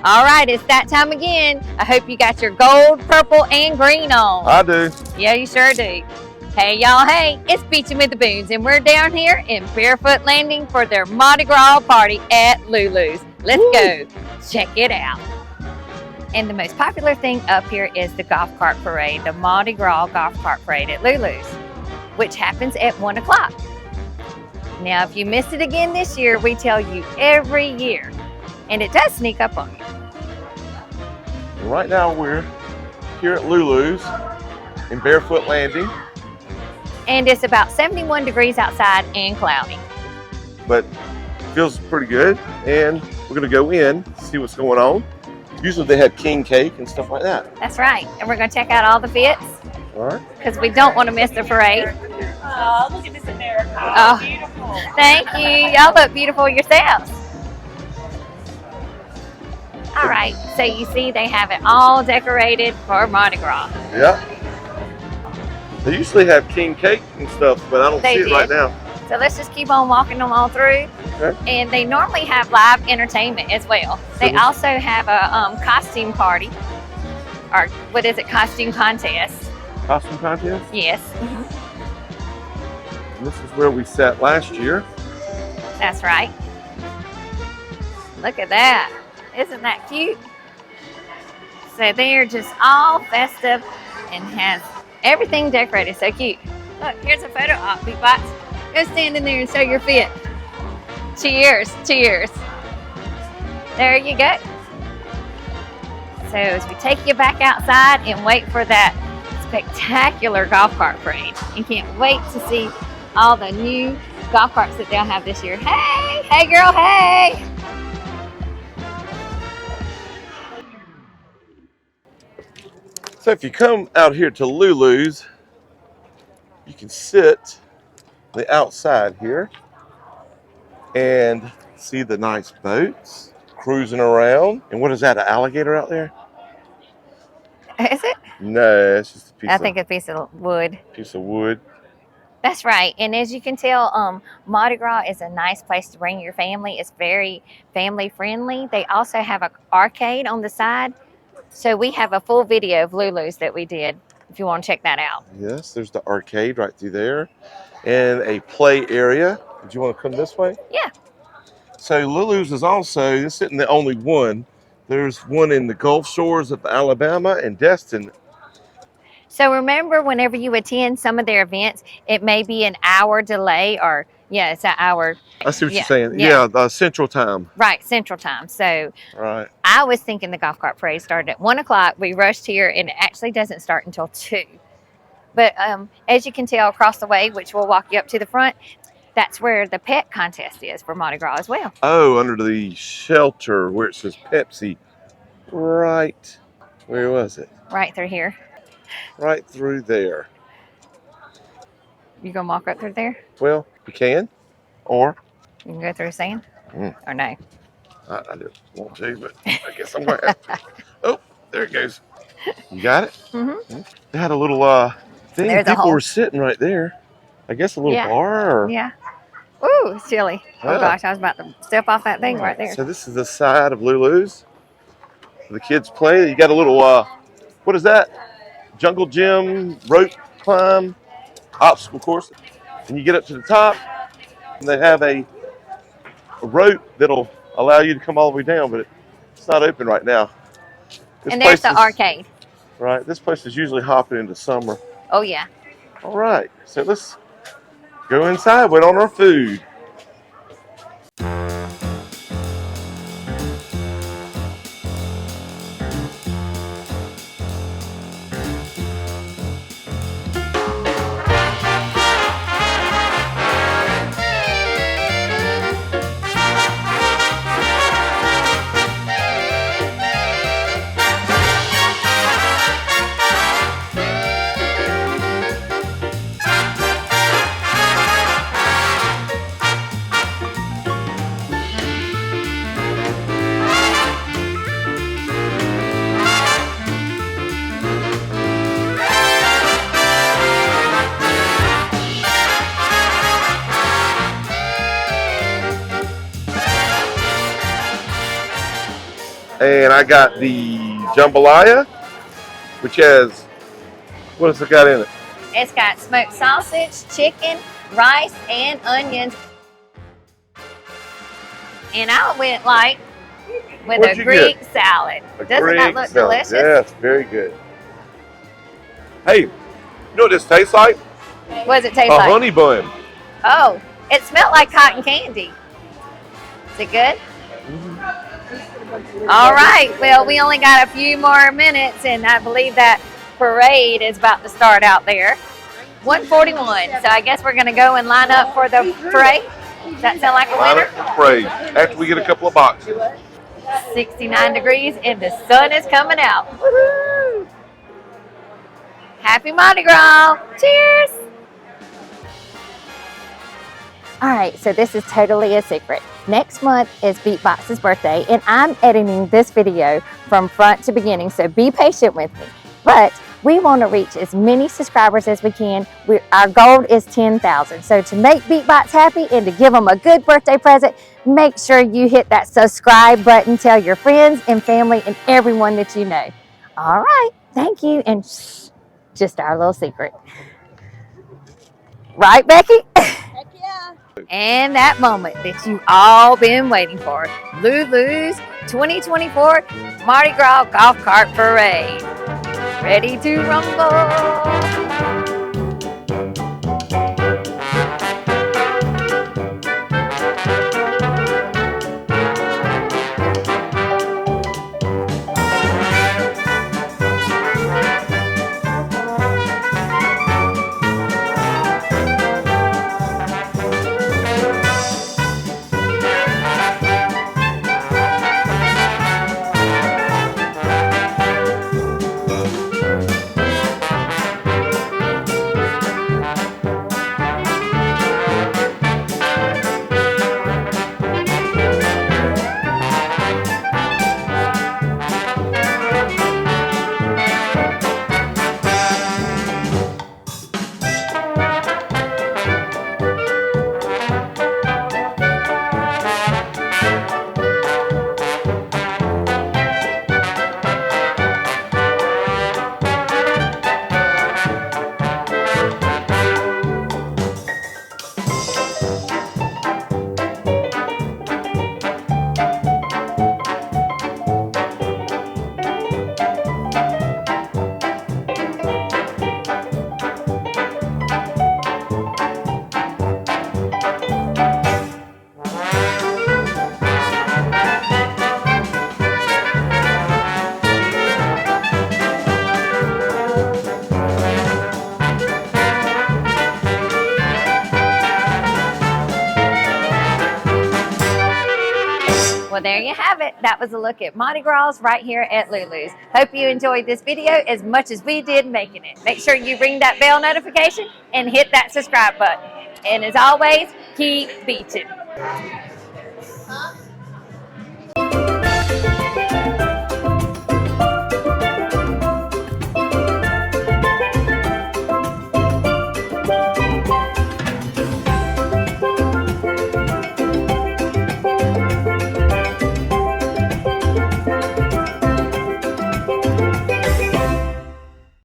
All right, it's that time again. I hope you got your gold, purple, and green on. I do. Yeah, you sure do. Hey, y'all, hey, it's Beachin With The Boones, and we're down here in Barefoot Landing for their Mardi Gras party at Lulu's. Let's go. Check it out. And the most popular thing up here is the golf cart parade, the Mardi Gras golf cart parade at Lulu's, which happens at 1 o'clock. Now, if you missed it again this year, we tell you every year, and it does sneak up on you. Right now we're here at Lulu's in Barefoot Landing. And it's about 71 degrees outside and cloudy. But feels pretty good, and we're gonna go in, see what's going on. Usually they have king cake and stuff like that. That's right, and we're gonna check out all the fits. All right. Because we don't want to miss the parade. Oh, look at this America. Oh, beautiful. Thank you. Y'all look beautiful yourselves. All right, so you see they have it all decorated for Mardi Gras. Yeah. They usually have king cake and stuff, but I don't see it right now. So let's just keep on walking them all through. Okay. And they normally have live entertainment as well. They also have a costume party, or what is it, costume contest. Costume contest? Yes. And this is where we sat last year. That's right. Look at that. Isn't that cute? So they're just all festive and has everything decorated. So cute. Look, here's a photo op, Beatbox. Go stand in there and show your fit. Cheers, cheers. There you go. So as we take you back outside and wait for that spectacular golf cart parade. You can't wait to see all the new golf carts that they'll have this year. Hey, hey girl, hey. So if you come out here to Lulu's, you can sit on the outside here and see the nice boats cruising around. And what is that, an alligator out there? Is it? No, it's just a piece I think a piece of wood. wood. That's right. And as you can tell, Mardi Gras is a nice place to bring your family. It's very family friendly. They also have an arcade on the side. So we have a full video of Lulu's that we did, if you want to check that out. Yes, there's the arcade right through there and a play area. Did you want to come this way? Yeah. So Lulu's is also, this isn't the only one. There's one in the Gulf Shores of Alabama and Destin. So remember, whenever you attend some of their events, it may be an hour delay or, yeah, it's an hour. I see what you're saying. Yeah, Central Time. Right, Central Time. So right. I was thinking the golf cart parade started at 1 o'clock. We rushed here, and it actually doesn't start until 2. But as you can tell across the way, which we'll walk you up to the front, that's where the pet contest is for Mardi Gras as well. Oh, under the shelter where it says Pepsi. Right. Where was it? Right through here. Right through there. You gonna walk up through there? Well, you can, or you can go through sand, or no? I didn't want to, but I guess I'm going to have to. Oh, there it goes. You got it? Mm-hmm. They had a little thing. There's people were sitting right there. I guess a little bar. Or... Yeah. Ooh, it's chilly. Oh gosh, I was about to step off that thing right there. So this is the side of Lulu's. The kids play. You got a little, what is that? Jungle gym, rope climb, obstacle course. And you get up to the top, and they have a rope that'll allow you to come all the way down, but it's not open right now. And there's the arcade. Right. This place is usually hopping into summer. Oh, yeah. All right. So let's go inside, wait on our food. And I got the jambalaya, which has, what has it got in it? It's got smoked sausage, chicken, rice, and onions. And I went like with What'd a you Greek get? salad. A Doesn't that Greek look salad. delicious? Yes, very good. Hey, you know what this tastes like? What does it taste A like? honey bun. Oh, it smelled like cotton candy. Is it good? All right. Well, we only got a few more minutes, and I believe that parade is about to start out there. 1:41. So I guess we're going to go and line up for the parade. Does that sound like a Line winner? up for parade after we get a couple of boxes. 69 degrees, and the sun is coming out. Woohoo! Happy Mardi Gras! Cheers! All right, so this is totally a secret. Next month is Beatbox's birthday, and I'm editing this video from front to beginning, so be patient with me. But we want to reach as many subscribers as we can. Our goal is 10,000. So to make Beatbox happy and to give them a good birthday present, make sure you hit that subscribe button. Tell your friends and family and everyone that you know. All right, thank you, and shh, just our little secret. Right, Becky? Heck yeah. And that moment that you've all been waiting for, Lulu's 2024 Mardi Gras Golf Cart Parade. Ready to rumble? Well, there you have it. That was a look at Mardi Gras right here at Lulu's. Hope you enjoyed this video as much as we did making it. Make sure you ring that bell notification and hit that subscribe button. And as always, keep beaching.